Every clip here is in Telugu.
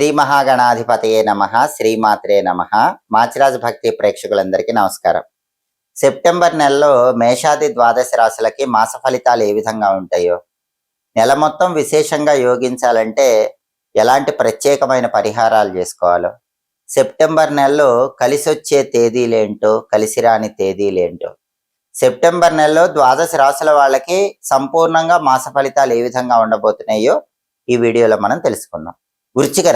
శ్రీ మహాగణాధిపతయే నమః, శ్రీమాత్రే నమః. మాచిరాజు భక్తి ప్రేక్షకులందరికీ నమస్కారం. సెప్టెంబర్ నెలలో మేషాది ద్వాదశ రాశులకి మాస ఫలితాలు ఏ విధంగా ఉంటాయో, నెల మొత్తం విశేషంగా యోగించాలంటే ఎలాంటి ప్రత్యేకమైన పరిహారాలు చేసుకోవాలో, సెప్టెంబర్ నెలలో కలిసొచ్చే తేదీలేంటో, కలిసిరాని తేదీలేంటో, సెప్టెంబర్ నెలలో ద్వాదశ రాశుల వాళ్ళకి సంపూర్ణంగా మాస ఫలితాలు ఏ విధంగా ఉండబోతున్నాయో ఈ వీడియోలో మనం తెలుసుకుందాం. వృశ్చిక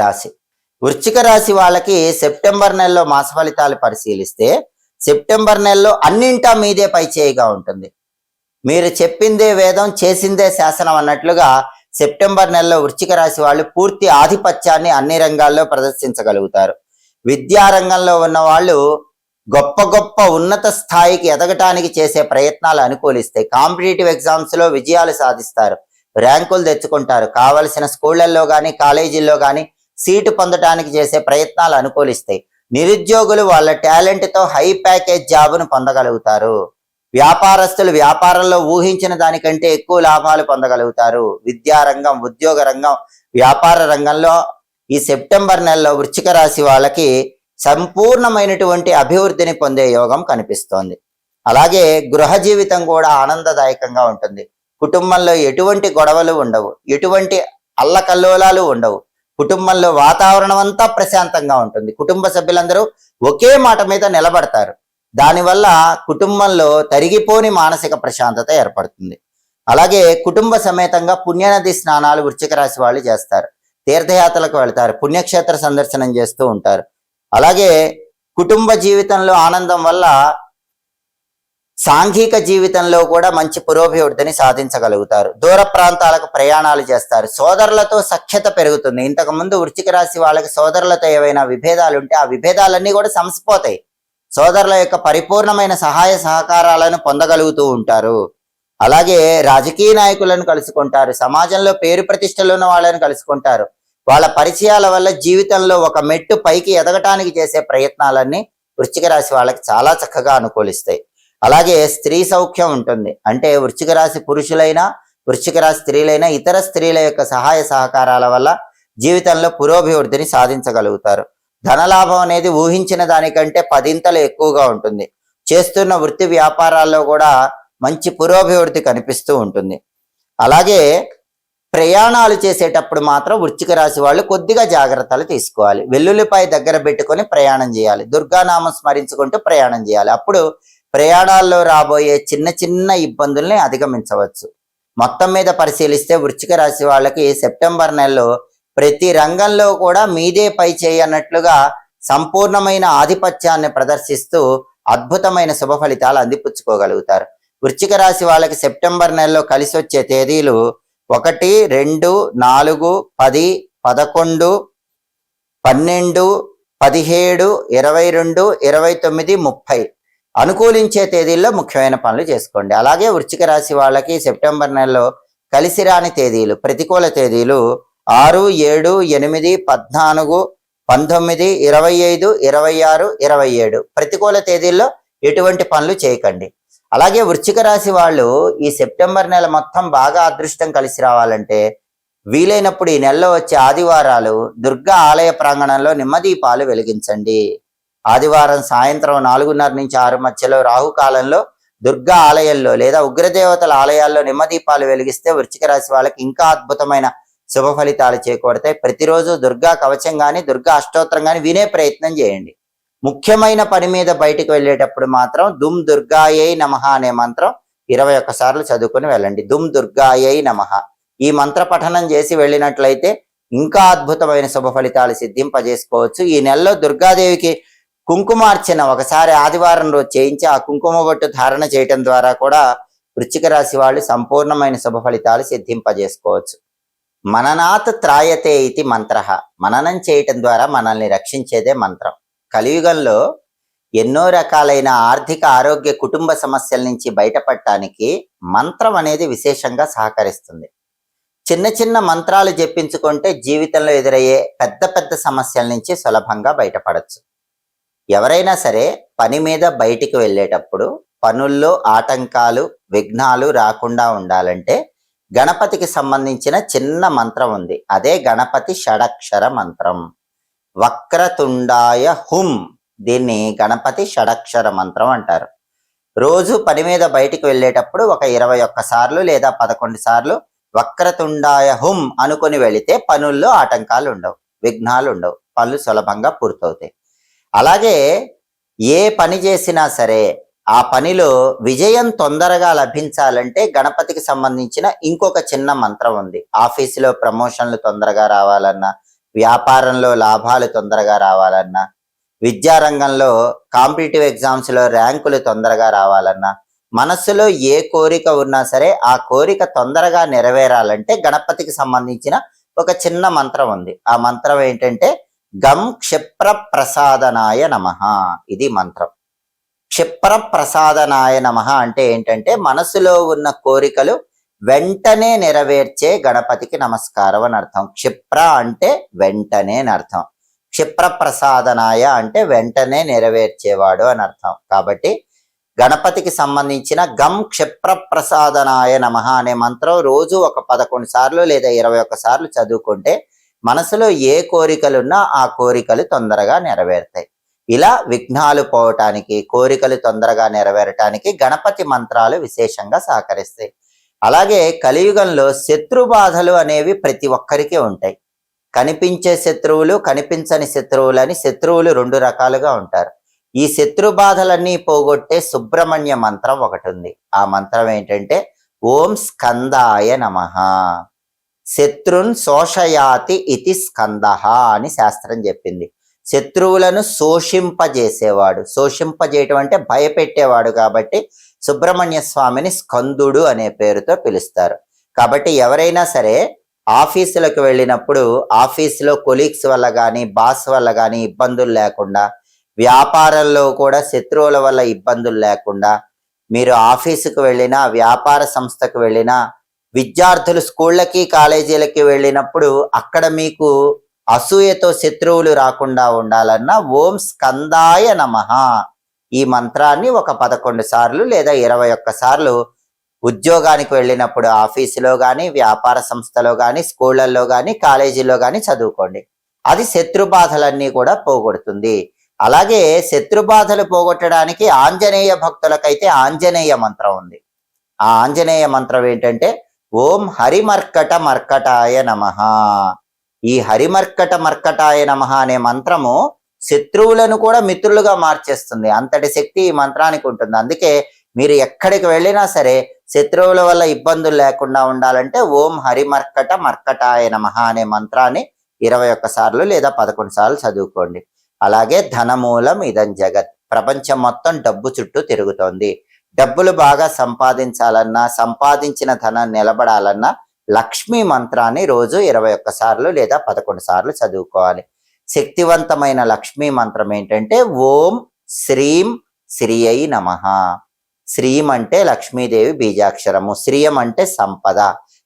రాశి వాళ్ళకి సెప్టెంబర్ నెలలో మాస ఫలితాలు పరిశీలిస్తే సెప్టెంబర్ నెలలో అన్నింటా మీదే పై చేయిగా ఉంటుంది. మీరు చెప్పిందే వేదం, చేసిందే శాసనం అన్నట్లుగా సెప్టెంబర్ నెలలో వృశ్చిక రాశి వాళ్ళు పూర్తి ఆధిపత్యాన్ని అన్ని రంగాల్లో ప్రదర్శించగలుగుతారు. విద్యారంగంలో ఉన్న వాళ్ళు గొప్ప గొప్ప ఉన్నత స్థాయికి ఎదగటానికి చేసే ప్రయత్నాలు అనుకూలిస్తాయి. కాంపిటేటివ్ ఎగ్జామ్స్ లో విజయాలు సాధిస్తారు, ర్యాంకులు తెచ్చుకుంటారు, కావలసిన స్కూళ్లలో కానీ కాలేజీల్లో కానీ సీటు పొందడానికి చేసే ప్రయత్నాలు అనుకూలిస్తాయి. నిరుద్యోగులు వాళ్ళ టాలెంట్తో హై ప్యాకేజ్ జాబును పొందగలుగుతారు. వ్యాపారస్తులు వ్యాపారంలో ఊహించిన దానికంటే ఎక్కువ లాభాలు పొందగలుగుతారు. విద్యారంగం, ఉద్యోగ రంగం, వ్యాపార రంగంలో ఈ సెప్టెంబర్ నెలలో వృశ్చిక రాశి వాళ్ళకి సంపూర్ణమైనటువంటి అభివృద్ధిని పొందే యోగం కనిపిస్తోంది. అలాగే గృహ జీవితం కూడా ఆనందదాయకంగా ఉంటుంది. కుటుంబంలో ఎటువంటి గొడవలు ఉండవు, ఎటువంటి అల్లకల్లోలాలు ఉండవు. కుటుంబంలో వాతావరణం అంతా ప్రశాంతంగా ఉంటుంది. కుటుంబ సభ్యులందరూ ఒకే మాట మీద నిలబడతారు. దానివల్ల కుటుంబంలో తరిగిపోని మానసిక ప్రశాంతత ఏర్పడుతుంది. అలాగే కుటుంబ సమేతంగా పుణ్యనది స్నానాలు వృశ్చిక రాశి వాళ్ళు చేస్తారు. తీర్థయాత్రలకు వెళ్తారు, పుణ్యక్షేత్ర సందర్శనం చేస్తూ ఉంటారు. అలాగే కుటుంబ జీవితంలో ఆనందం వల్ల సాంఘిక జీవితంలో కూడా మంచి పురోభివృద్ధిని సాధించగలుగుతారు. దూర ప్రాంతాలకు ప్రయాణాలు చేస్తారు. సోదరులతో సఖ్యత పెరుగుతుంది. ఇంతకుముందు వృశ్చిక రాశి వాళ్ళకి సోదరులతో ఏవైనా విభేదాలు ఉంటే ఆ విభేదాలన్నీ కూడా సమసిపోతాయి. సోదరుల యొక్క పరిపూర్ణమైన సహాయ సహకారాలను పొందగలుగుతూ ఉంటారు. అలాగే రాజకీయ నాయకులను కలుసుకుంటారు, సమాజంలో పేరు ప్రతిష్టలు ఉన్న వాళ్ళని కలుసుకుంటారు. వాళ్ళ పరిచయాల వల్ల జీవితంలో ఒక మెట్టు పైకి ఎదగటానికి చేసే ప్రయత్నాలన్నీ వృశ్చిక రాశి వాళ్ళకి చాలా చక్కగా అనుకూలిస్తాయి. అలాగే స్త్రీ సౌఖ్యం ఉంటుంది. అంటే వృశ్చిక రాశి పురుషులైనా వృశ్చిక రాశి స్త్రీలైనా ఇతర స్త్రీల యొక్క సహాయ సహకారాల వల్ల జీవితంలో పురోభివృద్ధిని సాధించగలుగుతారు. ధనలాభం అనేది ఊహించిన దానికంటే 10 ఎక్కువగా ఉంటుంది. చేస్తున్న వృత్తి వ్యాపారాల్లో కూడా మంచి పురోభివృద్ధి కనిపిస్తూ ఉంటుంది. అలాగే ప్రయాణాలు చేసేటప్పుడు మాత్రం వృశ్చిక రాశి వాళ్ళు కొద్దిగా జాగ్రత్తలు తీసుకోవాలి. వెల్లుల్లిపాయ దగ్గర పెట్టుకొని ప్రయాణం చేయాలి. దుర్గానామం స్మరించుకుంటూ ప్రయాణం చేయాలి. అప్పుడు ప్రయాణాల్లో రాబోయే చిన్న చిన్న ఇబ్బందుల్ని అధిగమించవచ్చు. మొత్తం మీద పరిశీలిస్తే వృశ్చిక రాశి వాళ్ళకి సెప్టెంబర్ నెలలో ప్రతి రంగంలో కూడా మీదే పై చేయి అన్నట్లుగా సంపూర్ణమైన ఆధిపత్యాన్ని ప్రదర్శిస్తూ అద్భుతమైన శుభ ఫలితాలు అందిపుచ్చుకోగలుగుతారు. వృశ్చిక రాశి వాళ్ళకి సెప్టెంబర్ నెలలో కలిసి వచ్చే తేదీలు 1, 2, 4, 10, 11, 12, 17, 22, 29, 30 అనుకూలించే తేదీల్లో ముఖ్యమైన పనులు చేసుకోండి. అలాగే వృశ్చిక రాశి వాళ్ళకి సెప్టెంబర్ నెలలో కలిసిరాని తేదీలు, ప్రతికూల తేదీలు 6, 7, 8, 14, 19, 25, 26, 27 ప్రతికూల తేదీల్లో ఎటువంటి పనులు చేయకండి. అలాగే వృశ్చిక రాశి వాళ్ళు ఈ సెప్టెంబర్ నెల మొత్తం బాగా అదృష్టం కలిసి రావాలంటే వీలైనప్పుడు ఈ నెలలో వచ్చే ఆదివారాలు దుర్గా ఆలయ ప్రాంగణంలో నిమ్మదీపాలు వెలిగించండి. ఆదివారం సాయంత్రం 4:30 నుంచి 6 మధ్యలో రాహుకాలంలో దుర్గా ఆలయంలో లేదా ఉగ్రదేవతల ఆలయాల్లో నిమ్మదీపాలు వెలిగిస్తే వృశ్చిక రాశి వాళ్ళకి ఇంకా అద్భుతమైన శుభ ఫలితాలు చేకూడతాయి. ప్రతిరోజు దుర్గా కవచం కానీ దుర్గా అష్టోత్తరం కానీ వినే ప్రయత్నం చేయండి. ముఖ్యమైన పని మీద బయటకు వెళ్ళేటప్పుడు మాత్రం దుమ్ దుర్గాయై నమః అనే మంత్రం 21 సార్లు చదువుకొని వెళ్ళండి. దుమ్ దుర్గాయై నమః ఈ మంత్ర పఠనం చేసి వెళ్ళినట్లయితే ఇంకా అద్భుతమైన శుభ ఫలితాలు సిద్ధింపజేసుకోవచ్చు. ఈ నెలలో దుర్గాదేవికి కుంకుమార్చన ఒకసారి ఆదివారం రోజు చేయించి ఆ కుంకుమ బొట్టు ధారణ చేయటం ద్వారా కూడా వృశ్చిక రాశి వాళ్ళు సంపూర్ణమైన శుభ ఫలితాలు సిద్ధింపజేసుకోవచ్చు. మననాత్ త్రాయతే ఇది మంత్ర, మననం చేయటం ద్వారా మనల్ని రక్షించేదే మంత్రం. కలియుగంలో ఎన్నో రకాలైన ఆర్థిక, ఆరోగ్య, కుటుంబ సమస్యల నుంచి బయటపడటానికి మంత్రం అనేది విశేషంగా సహకరిస్తుంది. చిన్న చిన్న మంత్రాలు జపించుకుంటే జీవితంలో ఎదురయ్యే పెద్ద పెద్ద సమస్యల నుంచి సులభంగా బయటపడచ్చు. ఎవరైనా సరే పని మీద బయటికి వెళ్ళేటప్పుడు పనుల్లో ఆటంకాలు, విఘ్నాలు రాకుండా ఉండాలంటే గణపతికి సంబంధించిన చిన్న మంత్రం ఉంది. అదే గణపతి షడక్షర మంత్రం. వక్రతుండాయ హుం. దీన్ని గణపతి షడక్షర మంత్రం అంటారు. రోజు పని మీద బయటికి వెళ్ళేటప్పుడు ఒక 21 సార్లు లేదా 11 సార్లు వక్రతుండాయ హుం అనుకొని వెళితే పనుల్లో ఆటంకాలు ఉండవు, విఘ్నాలు ఉండవు, పనులు సులభంగా పూర్తవుతాయి. అలాగే ఏ పని చేసినా సరే ఆ పనిలో విజయం తొందరగా లభించాలంటే గణపతికి సంబంధించిన ఇంకొక చిన్న మంత్రం ఉంది. ఆఫీసులో ప్రమోషన్లు తొందరగా రావాలన్నా, వ్యాపారంలో లాభాలు తొందరగా రావాలన్నా, విద్యారంగంలో కాంపిటేటివ్ ఎగ్జామ్స్ లో ర్యాంకులు తొందరగా రావాలన్నా, మనస్సులో ఏ కోరిక ఉన్నా సరే ఆ కోరిక తొందరగా నెరవేరాలంటే గణపతికి సంబంధించిన ఒక చిన్న మంత్రం ఉంది. ఆ మంత్రం ఏంటంటే గం క్షిప్ర ప్రసాదనాయ నమః. ఇది మంత్రం. క్షిప్ర ప్రసాదనాయ నమః అంటే ఏంటంటే మనసులో ఉన్న కోరికలు వెంటనే నెరవేర్చే గణపతికి నమస్కారం అని అర్థం. క్షిప్ర అంటే వెంటనే అని అర్థం. క్షిప్ర ప్రసాదనాయ అంటే వెంటనే నెరవేర్చేవాడు అని అర్థం. కాబట్టి గణపతికి సంబంధించిన గం క్షిప్ర ప్రసాదనాయ నమః అనే మంత్రం రోజు ఒక 11 సార్లు లేదా 21 సార్లు చదువుకుంటే మనసులో ఏ కోరికలున్నా ఆ కోరికలు తొందరగా నెరవేరుతాయి. ఇలా విఘ్నాలు పోవటానికి, కోరికలు తొందరగా నెరవేరటానికి గణపతి మంత్రాలు విశేషంగా సహకరిస్తాయి. అలాగే కలియుగంలో శత్రు బాధలు అనేవి ప్రతి ఒక్కరికి ఉంటాయి. కనిపించే శత్రువులు, కనిపించని శత్రువులని శత్రువులు 2 రకాలుగా ఉంటారు. ఈ శత్రు బాధలన్నీ పోగొట్టే సుబ్రహ్మణ్య మంత్రం ఒకటి ఉంది. ఆ మంత్రం ఏంటంటే ఓం స్కందాయ నమః. శత్రున్ శోషయాతి ఇతి స్కందః అని శాస్త్రం చెప్పింది. శత్రువులను శోషింపజేసేవాడు, శోషింపజేయటం అంటే భయపెట్టేవాడు. కాబట్టి సుబ్రహ్మణ్య స్వామిని స్కందుడు అనే పేరుతో పిలుస్తారు. కాబట్టి ఎవరైనా సరే ఆఫీసులకు వెళ్ళినప్పుడు ఆఫీసులో కొలీగ్స్ వల్ల కానీ, బాస్ వల్ల కానీ ఇబ్బందులు లేకుండా, వ్యాపారంలో కూడా శత్రువుల వల్ల ఇబ్బందులు లేకుండా, మీరు ఆఫీసుకు వెళ్ళినా, వ్యాపార సంస్థకు వెళ్ళినా, విద్యార్థులు స్కూళ్ళకి కాలేజీలకి వెళ్ళినప్పుడు అక్కడ మీకు అసూయతో శత్రువులు రాకుండా ఉండాలన్నా ఓం స్కందాయ నమః ఈ మంత్రాన్ని ఒక 11 సార్లు లేదా 21 సార్లు ఉద్యోగానికి వెళ్ళినప్పుడు ఆఫీసులో కానీ, వ్యాపార సంస్థలో కానీ, స్కూళ్ళల్లో కానీ, కాలేజీలో కానీ చదువుకోండి. అది శత్రు బాధలన్నీ కూడా పోగొడుతుంది. అలాగే శత్రు బాధలు పోగొట్టడానికి ఆంజనేయ భక్తులకైతే ఆంజనేయ మంత్రం ఉంది. ఆ ఆంజనేయ మంత్రం ఏంటంటే ఓం హరిమర్కట మర్కటాయ నమః. ఈ హరిమర్కట మర్కటాయ నమః అనే మంత్రము శత్రువులను కూడా మిత్రులుగా మార్చేస్తుంది. అంతటి శక్తి ఈ మంత్రానికి ఉంటుంది. అందుకే మీరు ఎక్కడికి వెళ్ళినా సరే శత్రువుల వల్ల ఇబ్బందులు లేకుండా ఉండాలంటే ఓం హరిమర్కట మర్కటాయ నమః అనే మంత్రాన్ని 21 సార్లు లేదా 11 సార్లు చదువుకోండి. అలాగే ధనమూలం ఇదం జగత్. ప్రపంచం మొత్తం డబ్బు చుట్టూ తిరుగుతోంది. డబ్బులు బాగా సంపాదించాలన్నా, సంపాదించిన ధనం నిలబడాలన్నా లక్ష్మీ మంత్రాన్ని రోజు 21 సార్లు లేదా 11 సార్లు చదువుకోవాలి. శక్తివంతమైన లక్ష్మీ మంత్రం ఏంటంటే ఓం శ్రీం శ్రీయై నమః. శ్రీం అంటే లక్ష్మీదేవి బీజాక్షరము, శ్రీయం అంటే సంపద.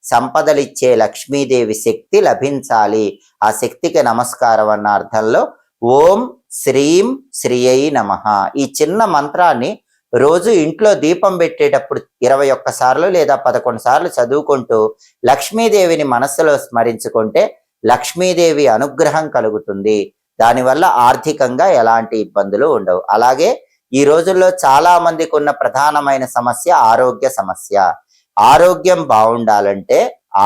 సంపదలిచ్చే లక్ష్మీదేవి శక్తి లభించాలి, ఆ శక్తికి నమస్కారం అన్న అర్థంలో ఓం శ్రీం శ్రీయై నమః ఈ చిన్న మంత్రాన్ని రోజు ఇంట్లో దీపం పెట్టేటప్పుడు 21 సార్లు లేదా 11 సార్లు చదువుకుంటూ లక్ష్మీదేవిని మనస్సులో స్మరించుకుంటే లక్ష్మీదేవి అనుగ్రహం కలుగుతుంది. దానివల్ల ఆర్థికంగా ఎలాంటి ఇబ్బందులు ఉండవు. అలాగే ఈ రోజుల్లో చాలా మందికి ఉన్న ప్రధానమైన సమస్య ఆరోగ్య సమస్య. ఆరోగ్యం బాగుండాలంటే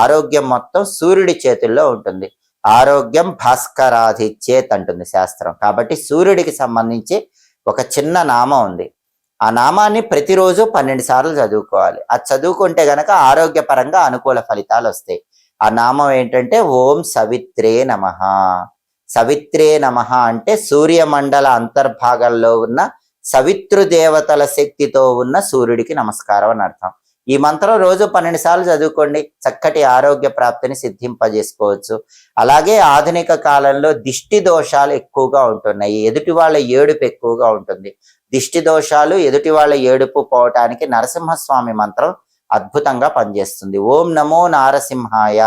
ఆరోగ్యం మొత్తం సూర్యుడి చేతుల్లో ఉంటుంది. ఆరోగ్యం భాస్కరాధిచ్చేత్ అంటుంది శాస్త్రం. కాబట్టి సూర్యుడికి సంబంధించి ఒక చిన్న నామం ఉంది. ఆ నామాన్ని ప్రతిరోజు 12 సార్లు చదువుకోవాలి. అది చదువుకుంటే గనక ఆరోగ్యపరంగా అనుకూల ఫలితాలు వస్తాయి. ఆ నామం ఏంటంటే ఓం సవిత్రే నమః. సవిత్రే నమః అంటే సూర్యమండల అంతర్భాగంలో ఉన్న సవితృదేవతల శక్తితో ఉన్న సూర్యుడికి నమస్కారం అని అర్థం. ఈ మంత్రం రోజు 12 సార్లు చదువుకోండి. చక్కటి ఆరోగ్య ప్రాప్తిని సిద్ధింపజేసుకోవచ్చు. అలాగే ఆధునిక కాలంలో దిష్టి దోషాలు ఎక్కువగా ఉంటున్నాయి. ఎదుటి వాళ్ళ ఏడుపు ఎక్కువగా ఉంటుంది. దిష్టి దోషాలు, ఎదుటి వాళ్ళ ఏడుపు పోవటానికి నరసింహస్వామి మంత్రం అద్భుతంగా పనిచేస్తుంది. ఓం నమో నారసింహాయ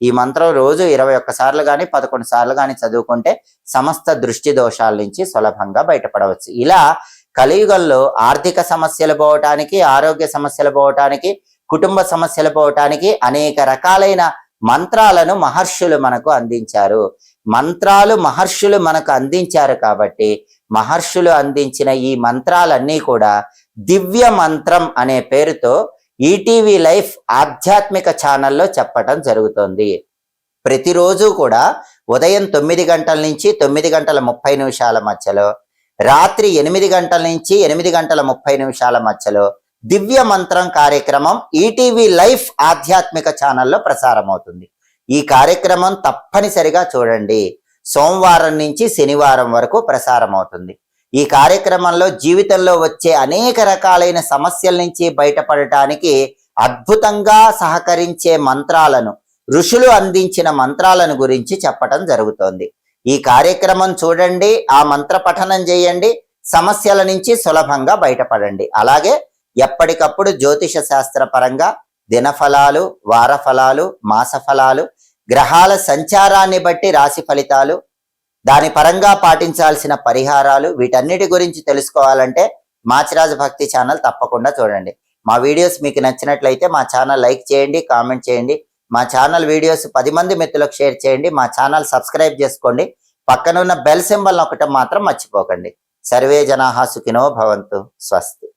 ఈ మంత్రం రోజు 21 సార్లు కానీ 11 సార్లు కానీ చదువుకుంటే సమస్త దృష్టి దోషాల నుంచి సులభంగా బయటపడవచ్చు. ఇలా కలియుగంలో ఆర్థిక సమస్యలు పోవటానికి, ఆరోగ్య సమస్యలు పోవటానికి, కుటుంబ సమస్యలు పోవటానికి అనేక రకాలైన మంత్రాలను మహర్షులు మనకు అందించారు. మంత్రాలు మహర్షులు మనకు అందించారు కాబట్టి మహర్షులు అందించిన ఈ మంత్రాలన్నీ కూడా దివ్య మంత్రం అనే పేరుతో ఈటీవీ లైఫ్ ఆధ్యాత్మిక ఛానల్లో చెప్పటం జరుగుతుంది. ప్రతిరోజు కూడా ఉదయం 9 గంటల నుంచి 9:30 మధ్యలో, రాత్రి 8 గంటల నుంచి 8:30 మధ్యలో దివ్య మంత్రం కార్యక్రమం ఈటీవీ లైఫ్ ఆధ్యాత్మిక ఛానల్లో ప్రసారం అవుతుంది. ఈ కార్యక్రమం తప్పనిసరిగా చూడండి. సోమవారం నుంచి శనివారం వరకు ప్రసారం అవుతుంది. ఈ కార్యక్రమంలో జీవితంలో వచ్చే అనేక రకాలైన సమస్యల నుంచి బయటపడటానికి అద్భుతంగా సహకరించే మంత్రాలను, ఋషులు అందించిన మంత్రాలను గురించి చెప్పటం జరుగుతోంది. ఈ కార్యక్రమం చూడండి, ఆ మంత్ర పఠనం చేయండి, సమస్యల నుంచి సులభంగా బయటపడండి. అలాగే ఎప్పటికప్పుడు జ్యోతిష శాస్త్ర పరంగా దినఫలాలు, వార ఫలాలు, మాస ఫలాలు, గ్రహాల సంచారాన్ని బట్టి రాశి ఫలితాలు, దాని పరంగా పాటించాల్సిన పరిహారాలు, వీటన్నిటి గురించి తెలుసుకోవాలంటే మాచిరాజు భక్తి ఛానల్ తప్పకుండా చూడండి. మా వీడియోస్ మీకు నచ్చినట్లయితే మా ఛానల్ లైక్ చేయండి, కామెంట్ చేయండి. మా ఛానల్ వీడియోస్ 10 మంది మిత్రులకు షేర్ చేయండి. మా ఛానల్ సబ్స్క్రైబ్ చేసుకోండి. పక్కన ఉన్న బెల్ సింబల్ నొక్కటం మాత్రం మర్చిపోకండి. సర్వే జనాః సుఖినో భవంతు. స్వస్తి.